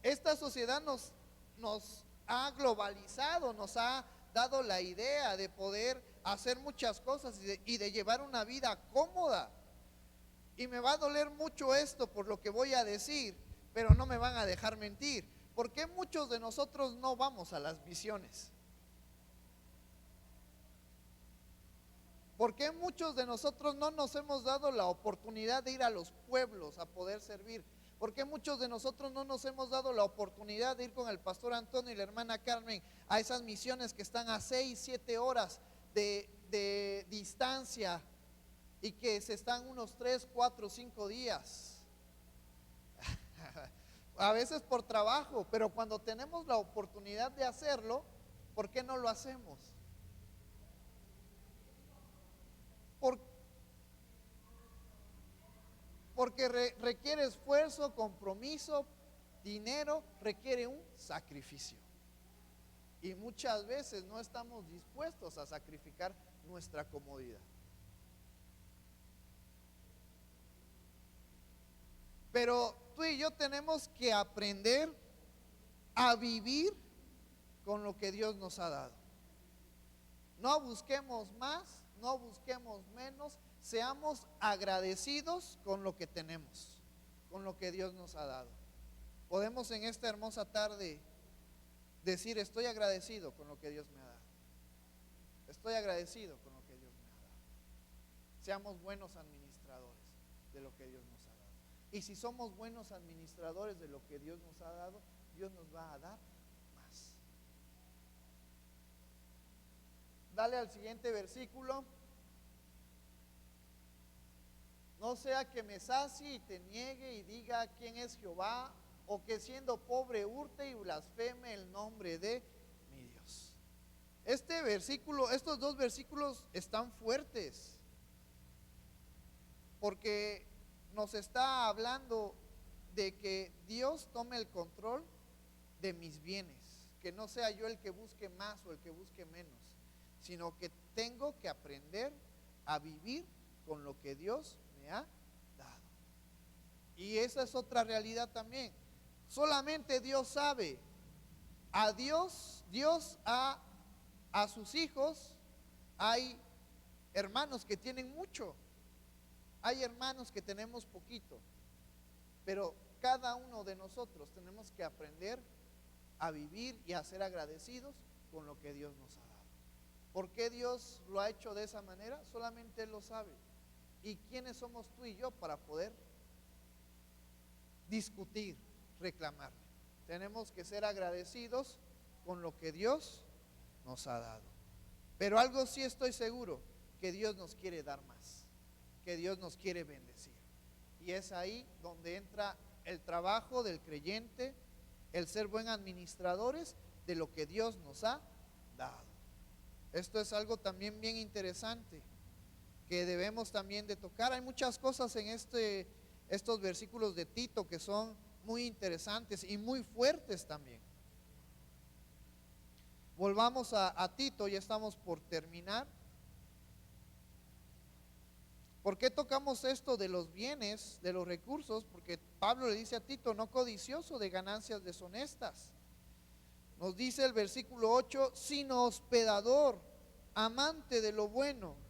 esta sociedad nos ha globalizado, nos ha dado la idea de poder hacer muchas cosas y de llevar una vida cómoda. Y me va a doler mucho esto por lo que voy a decir, pero no me van a dejar mentir. ¿Por qué muchos de nosotros no vamos a las misiones? ¿Por qué muchos de nosotros no nos hemos dado la oportunidad de ir a los pueblos a poder servir? ¿Por qué muchos de nosotros no nos hemos dado la oportunidad de ir con el pastor Antonio y la hermana Carmen a esas misiones que están a 6, 7 horas de distancia y que se están unos 3, 4, 5 días? A veces por trabajo, pero cuando tenemos la oportunidad de hacerlo, ¿por qué no lo hacemos? Porque requiere esfuerzo, compromiso, dinero, requiere un sacrificio. Y muchas veces no estamos dispuestos a sacrificar nuestra comodidad. Pero tú y yo tenemos que aprender a vivir con lo que Dios nos ha dado. No busquemos más, no busquemos menos, seamos agradecidos con lo que tenemos, con lo que Dios nos ha dado. Podemos en esta hermosa tarde decir: estoy agradecido con lo que Dios me ha dado. Estoy agradecido con lo que Dios me ha dado. Seamos buenos administradores de lo que Dios nos ha dado. Y si somos buenos administradores de lo que Dios nos ha dado, Dios nos va a dar más. Dale al siguiente versículo. No sea que me sacie y te niegue y diga quién es Jehová, o que siendo pobre hurte y blasfeme el nombre de mi Dios. Este versículo, estos dos versículos están fuertes, porque nos está hablando de que Dios tome el control de mis bienes, que no sea yo el que busque más o el que busque menos, sino que tengo que aprender a vivir con lo que Dios me ha dado. Y esa es otra realidad también. Solamente Dios sabe. A Dios a sus hijos, hay hermanos que tienen mucho, hay hermanos que tenemos poquito, pero cada uno de nosotros tenemos que aprender a vivir y a ser agradecidos con lo que Dios nos ha dado. ¿Por qué Dios lo ha hecho de esa manera? Solamente Él lo sabe. ¿Y quiénes somos tú y yo para poder discutir, reclamarle? Tenemos que ser agradecidos con lo que Dios nos ha dado. Pero algo sí estoy seguro, que Dios nos quiere dar más, que Dios nos quiere bendecir. Y es ahí donde entra el trabajo del creyente, el ser buen administradores de lo que Dios nos ha dado. Esto es algo también bien interesante que debemos también de tocar. Hay muchas cosas en estos versículos de Tito que son muy interesantes y muy fuertes también. Volvamos a Tito, ya estamos por terminar. ¿Por qué tocamos esto de los bienes, de los recursos? Porque Pablo le dice a Tito: no codicioso de ganancias deshonestas. Nos dice el versículo 8: sino hospedador, amante de lo bueno.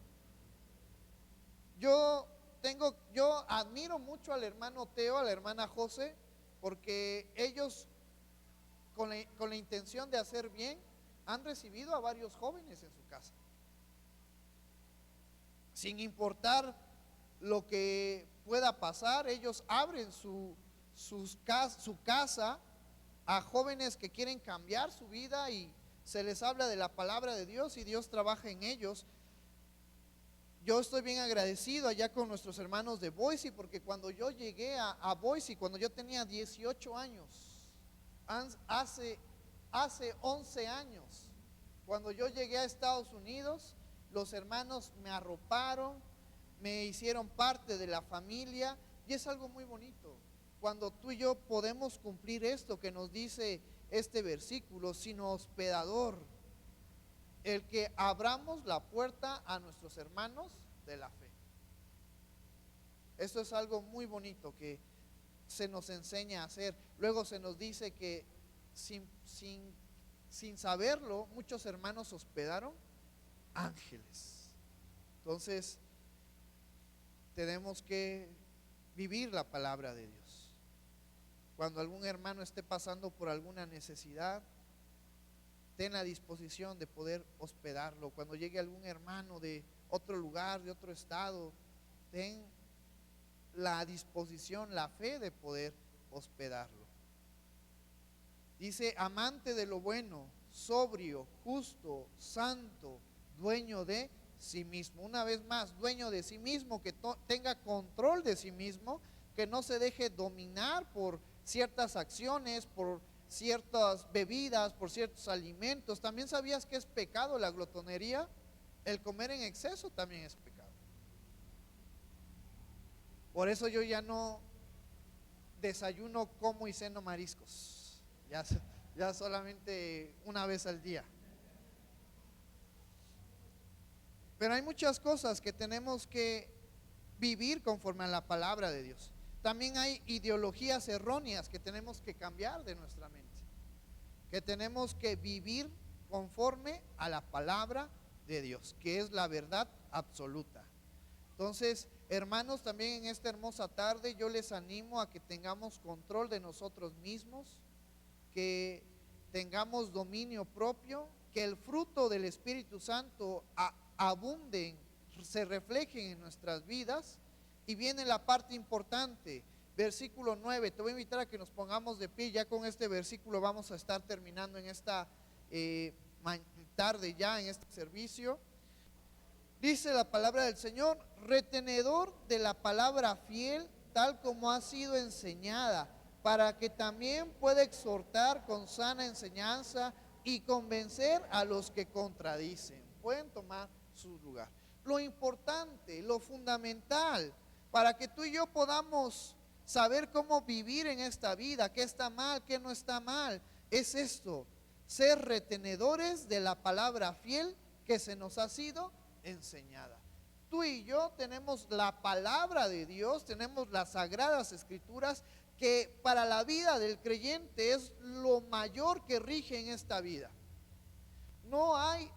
Yo admiro mucho al hermano Teo, a la hermana José, porque ellos con la intención de hacer bien han recibido a varios jóvenes en su casa, sin importar lo que pueda pasar. Ellos abren su casa a jóvenes que quieren cambiar su vida, y se les habla de la palabra de Dios y Dios trabaja en ellos. Yo estoy bien agradecido allá con nuestros hermanos de Boise, porque cuando yo llegué a Boise, cuando yo tenía 18 años, hace hace 11 años, cuando yo llegué a Estados Unidos, los hermanos me arroparon, me hicieron parte de la familia, y es algo muy bonito cuando tú y yo podemos cumplir esto que nos dice este versículo: sino hospedador, el que abramos la puerta a nuestros hermanos de la fe. Esto es algo muy bonito que se nos enseña a hacer. Luego se nos dice que sin saberlo, muchos hermanos hospedaron ángeles. Entonces, tenemos que vivir la palabra de Dios. Cuando algún hermano esté pasando por alguna necesidad, ten la disposición de poder hospedarlo. Cuando llegue algún hermano de otro lugar, de otro estado, ten la disposición, la fe de poder hospedarlo. Dice: amante de lo bueno, sobrio, justo, santo, dueño de sí mismo. Una vez más, dueño de sí mismo, que tenga control de sí mismo, que no se deje dominar por ciertas acciones, por ciertas bebidas, por ciertos alimentos. ¿También sabías que es pecado la glotonería? El comer en exceso también es pecado. Por eso yo ya no desayuno, como y ceno mariscos. Ya solamente una vez al día. Pero hay muchas cosas que tenemos que vivir conforme a la palabra de Dios. También hay ideologías erróneas que tenemos que cambiar de nuestra mente, que tenemos que vivir conforme a la palabra de Dios, que es la verdad absoluta. Entonces, hermanos, también en esta hermosa tarde yo les animo a que tengamos control de nosotros mismos, que tengamos dominio propio, que el fruto del Espíritu Santo abunden, se reflejen en nuestras vidas. Y viene la parte importante, versículo 9. Te voy a invitar a que nos pongamos de pie. Ya con este versículo vamos a estar terminando en esta tarde, ya en este servicio. Dice la palabra del Señor: retenedor de la palabra fiel, tal como ha sido enseñada, para que también pueda exhortar con sana enseñanza y convencer a los que contradicen. Pueden tomar su lugar. Lo importante, lo fundamental, para que tú y yo podamos saber cómo vivir en esta vida, qué está mal, qué no está mal, es esto: ser retenedores de la palabra fiel que se nos ha sido enseñada. Tú y yo tenemos la palabra de Dios, tenemos las sagradas escrituras, que para la vida del creyente es lo mayor que rige en esta vida. No hay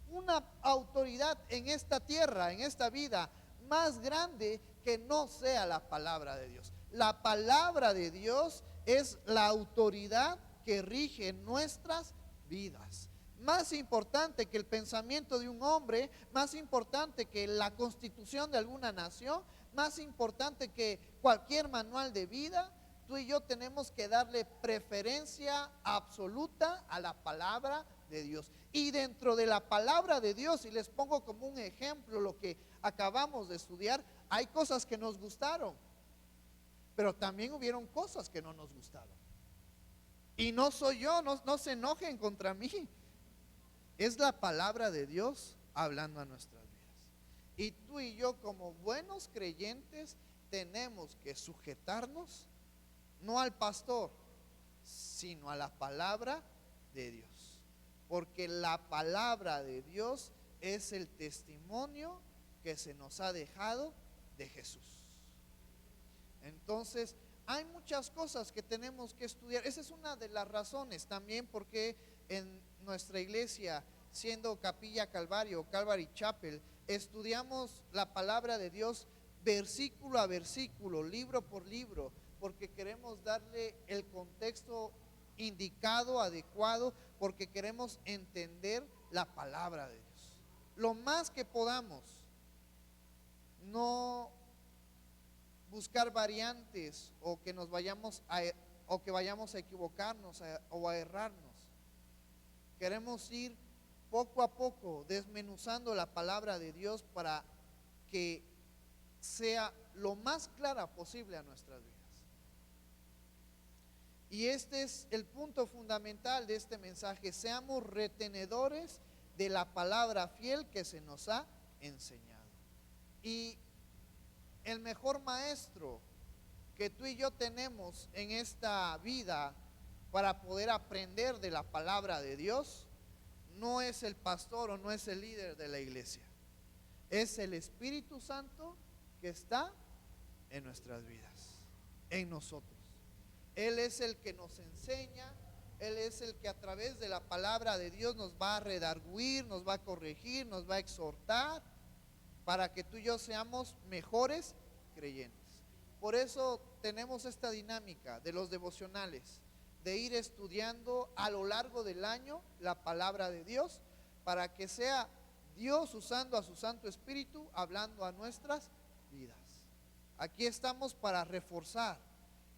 una autoridad en esta tierra, en esta vida, más grande que no sea la palabra de Dios. La palabra de Dios es la autoridad que rige nuestras vidas. Más importante que el pensamiento de un hombre, más importante que la constitución de alguna nación, más importante que cualquier manual de vida, tú y yo tenemos que darle preferencia absoluta a la palabra de Dios. Y dentro de la palabra de Dios, y les pongo como un ejemplo lo que acabamos de estudiar, hay cosas que nos gustaron, pero también hubieron cosas que no nos gustaron. Y no soy yo, no se enojen contra mí. Es la palabra de Dios hablando a nuestras vidas. Y tú y yo, como buenos creyentes, tenemos que sujetarnos no al pastor, sino a la palabra de Dios. Porque la palabra de Dios es el testimonio que se nos ha dejado de Jesús. Entonces, hay muchas cosas que tenemos que estudiar. Esa es una de las razones también porque en nuestra iglesia, siendo Capilla Calvario, Calvary Chapel, estudiamos la palabra de Dios versículo a versículo, libro por libro, porque queremos darle el contexto indicado, adecuado, porque queremos entender la palabra de Dios lo más que podamos, no buscar variantes o que nos vayamos o que vayamos a equivocarnos o a errarnos. Queremos ir poco a poco desmenuzando la palabra de Dios para que sea lo más clara posible a nuestras vidas. Y este es el punto fundamental de este mensaje: seamos retenedores de la palabra fiel que se nos ha enseñado. Y el mejor maestro que tú y yo tenemos en esta vida para poder aprender de la palabra de Dios no es el pastor o no es el líder de la iglesia, es el Espíritu Santo que está en nuestras vidas, en nosotros. Él es el que nos enseña, Él es el que a través de la palabra de Dios nos va a redarguir, nos va a corregir, nos va a exhortar para que tú y yo seamos mejores creyentes. Por eso tenemos esta dinámica de los devocionales, de ir estudiando a lo largo del año la palabra de Dios, para que sea Dios usando a su Santo Espíritu, hablando a nuestras vidas. Aquí estamos para reforzar,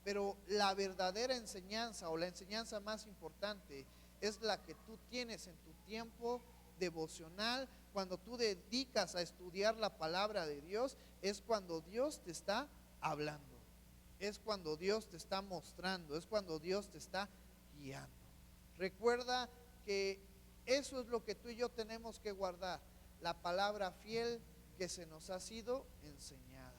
pero la verdadera enseñanza o la enseñanza más importante es la que tú tienes en tu tiempo devocional. Cuando tú dedicas a estudiar la palabra de Dios, es cuando Dios te está hablando, es cuando Dios te está mostrando, es cuando Dios te está guiando. Recuerda que eso es lo que tú y yo tenemos que guardar, la palabra fiel que se nos ha sido enseñada.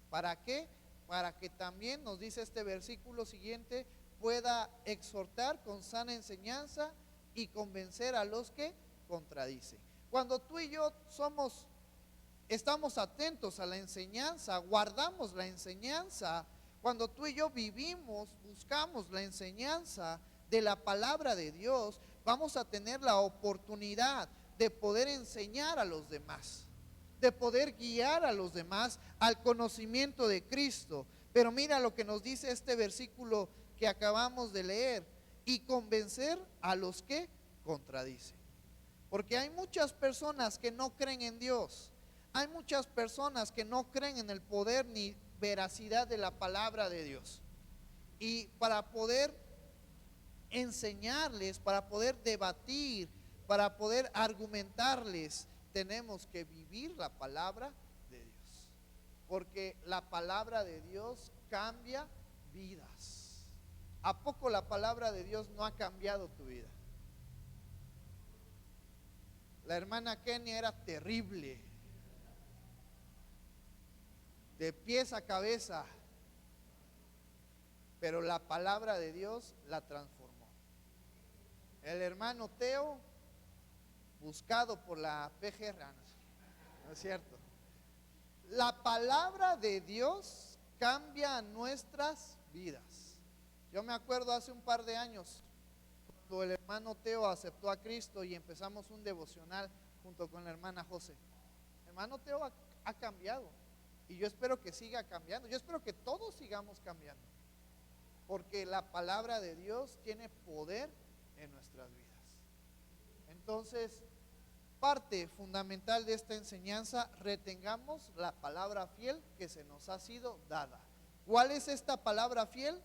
¿Para qué? Para que también, nos dice este versículo siguiente, pueda exhortar con sana enseñanza y convencer a los que contradicen. Cuando tú y yo estamos atentos a la enseñanza, guardamos la enseñanza, cuando tú y yo vivimos, buscamos la enseñanza de la palabra de Dios, vamos a tener la oportunidad de poder enseñar a los demás, de poder guiar a los demás al conocimiento de Cristo. Pero mira lo que nos dice este versículo que acabamos de leer: y convencer a los que contradicen. Porque hay muchas personas que no creen en Dios, hay muchas personas que no creen en el poder ni veracidad de la palabra de Dios. Y para poder enseñarles, para poder debatir, para poder argumentarles, tenemos que vivir la palabra de Dios, porque la palabra de Dios cambia vidas. ¿A poco la palabra de Dios no ha cambiado tu vida? La hermana Kenia era terrible, de pies a cabeza, pero la palabra de Dios la transformó. El hermano Teo, buscado por la PGR, ¿no es cierto? La palabra de Dios cambia nuestras vidas. Yo me acuerdo hace un par de años, cuando el hermano Teo aceptó a Cristo y empezamos un devocional junto con la hermana José. El hermano Teo ha cambiado, y yo espero que siga cambiando. Yo espero que todos sigamos cambiando, porque la palabra de Dios tiene poder en nuestras vidas. Entonces, parte fundamental de esta enseñanza: retengamos la palabra fiel que se nos ha sido dada. ¿Cuál es esta palabra fiel?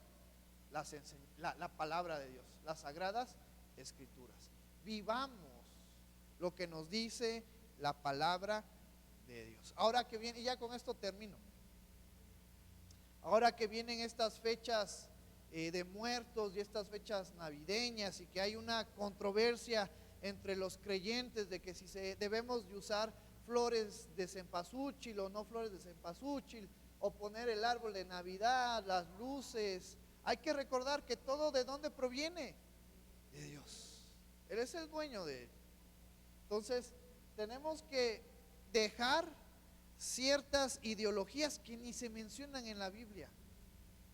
La palabra de Dios, las sagradas escrituras. Vivamos lo que nos dice la palabra de Dios. Ahora que viene, y ya con esto termino, ahora que vienen estas fechas de muertos y estas fechas navideñas, y que hay una controversia entre los creyentes de que si debemos de usar flores de cempasúchil o no flores de cempasúchil, o poner el árbol de Navidad, las luces, hay que recordar que todo, ¿de dónde proviene? De Dios. Él es el dueño de él. Entonces tenemos que dejar ciertas ideologías que ni se mencionan en la Biblia,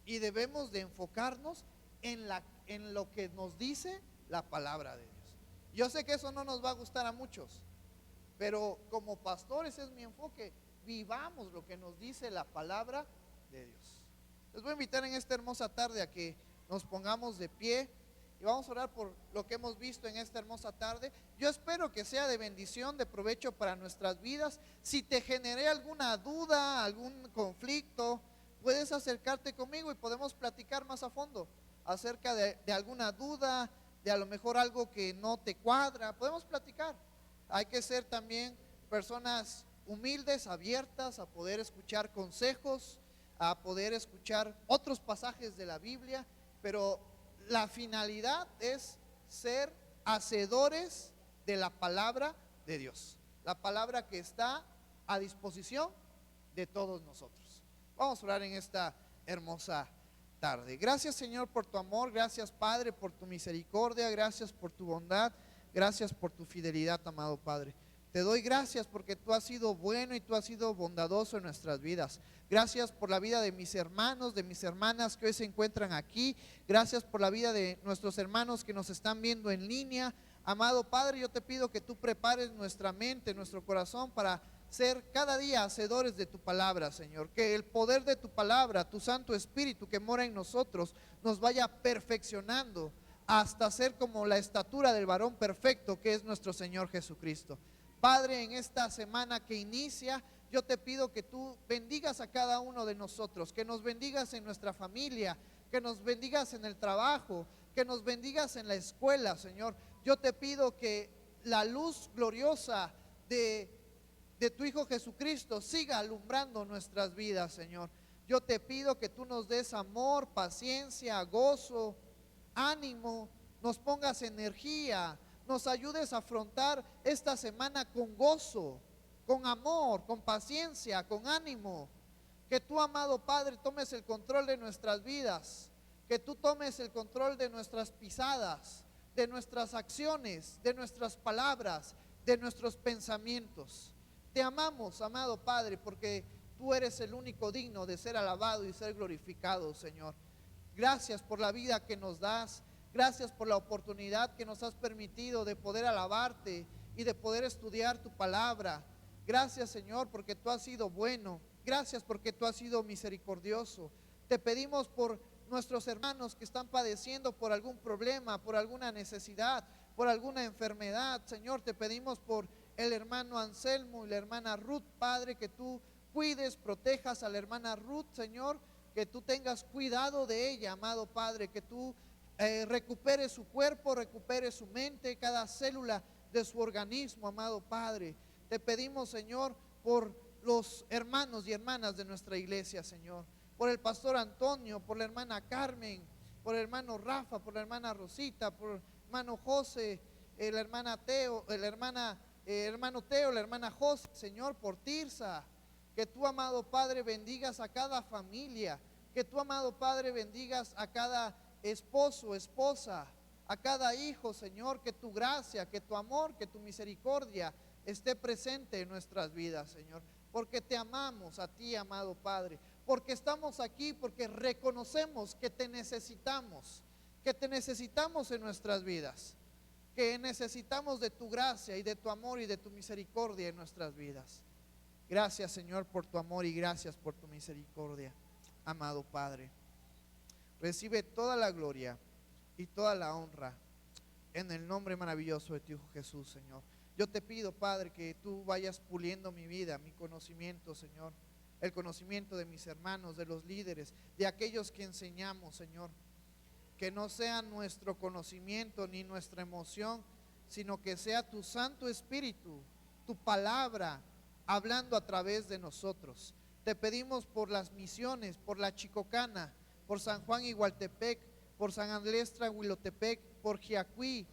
y debemos de enfocarnos en lo que nos dice la palabra de Dios. Yo sé que eso no nos va a gustar a muchos, pero como pastores es mi enfoque: vivamos lo que nos dice la palabra de Dios. Les voy a invitar en esta hermosa tarde a que nos pongamos de pie y vamos a orar por lo que hemos visto en esta hermosa tarde. Yo espero que sea de bendición, de provecho para nuestras vidas. Si te generé alguna duda, algún conflicto, puedes acercarte conmigo y podemos platicar más a fondo acerca de alguna duda, de a lo mejor algo que no te cuadra. Podemos platicar. Hay que ser también personas humildes, abiertas a poder escuchar consejos, a poder escuchar otros pasajes de la Biblia, pero la finalidad es ser hacedores de la palabra de Dios, la palabra que está a disposición de todos nosotros. Vamos a orar en esta hermosa tarde. Gracias, Señor, por tu amor. Gracias, Padre, por tu misericordia. Gracias por tu bondad. Gracias por tu fidelidad, amado Padre. Te doy gracias porque tú has sido bueno y tú has sido bondadoso en nuestras vidas. Gracias por la vida de mis hermanos, de mis hermanas que hoy se encuentran aquí. Gracias por la vida de nuestros hermanos que nos están viendo en línea. Amado Padre, yo te pido que tú prepares nuestra mente, nuestro corazón para ser cada día hacedores de tu palabra, Señor. Que el poder de tu palabra, tu Santo Espíritu que mora en nosotros, nos vaya perfeccionando hasta ser como la estatura del varón perfecto que es nuestro Señor Jesucristo. Padre, en esta semana que inicia, yo te pido que tú bendigas a cada uno de nosotros, que nos bendigas en nuestra familia, que nos bendigas en el trabajo, que nos bendigas en la escuela, Señor. Yo te pido que la luz gloriosa de tu Hijo Jesucristo siga alumbrando nuestras vidas, Señor. Yo te pido que tú nos des amor, paciencia, gozo, ánimo, nos pongas energía, nos ayudes a afrontar esta semana con gozo, con amor, con paciencia, con ánimo. Que tú, amado Padre, tomes el control de nuestras vidas, que tú tomes el control de nuestras pisadas, de nuestras acciones, de nuestras palabras, de nuestros pensamientos. Te amamos, amado Padre, porque tú eres el único digno de ser alabado y ser glorificado, Señor. Gracias por la vida que nos das. Gracias por la oportunidad que nos has permitido de poder alabarte y de poder estudiar tu palabra. Gracias, Señor, porque tú has sido bueno. Gracias porque tú has sido misericordioso. Te pedimos por nuestros hermanos que están padeciendo por algún problema, por alguna necesidad, por alguna enfermedad. Señor, te pedimos por el hermano Anselmo y la hermana Ruth, Padre, que tú cuides, protejas a la hermana Ruth, Señor, que tú tengas cuidado de ella, amado Padre, que tú recupere su cuerpo, recupere su mente, cada célula de su organismo, amado Padre. Te pedimos, Señor, por los hermanos y hermanas de nuestra iglesia, Señor, por el pastor Antonio, por la hermana Carmen, por el hermano Rafa, por la hermana Rosita, por el hermano José, la hermana Teo, hermano Teo, la hermana José, Señor, por Tirsa. Que tú, amado Padre, bendigas a cada familia, que tú, amado Padre, bendigas a cada esposo, esposa, a cada hijo, Señor. Que tu gracia, que tu amor, que tu misericordia esté presente en nuestras vidas, Señor, porque te amamos a ti, amado Padre, porque estamos aquí, porque reconocemos que te necesitamos en nuestras vidas, que necesitamos de tu gracia y de tu amor y de tu misericordia en nuestras vidas. Gracias, Señor, por tu amor y gracias por tu misericordia, amado Padre. Recibe toda la gloria y toda la honra en el nombre maravilloso de tu Hijo Jesús, Señor. Yo te pido, Padre, que tú vayas puliendo mi vida, mi conocimiento, Señor, el conocimiento de mis hermanos, de los líderes, de aquellos que enseñamos, Señor. Que no sea nuestro conocimiento ni nuestra emoción, sino que sea tu Santo Espíritu, tu palabra, hablando a través de nosotros. Te pedimos por las misiones, por la Chicocana, por San Juan Igualtepec, por San Andrés Trahuilotepec, por Jiacuí.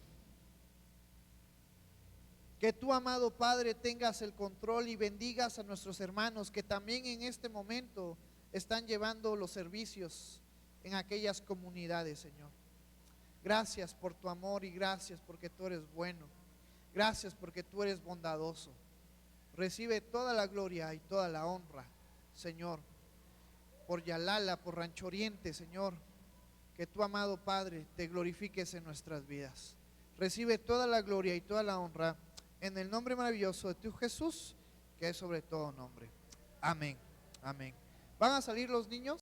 Que tú, amado Padre, tengas el control y bendigas a nuestros hermanos que también en este momento están llevando los servicios en aquellas comunidades, Señor. Gracias por tu amor y gracias porque tú eres bueno. Gracias porque tú eres bondadoso. Recibe toda la gloria y toda la honra, Señor, por Yalala, por Rancho Oriente, Señor. Que tu, amado Padre, te glorifiques en nuestras vidas. Recibe toda la gloria y toda la honra en el nombre maravilloso de tu Jesús, que es sobre todo nombre. Amén, amén. ¿Van a salir los niños?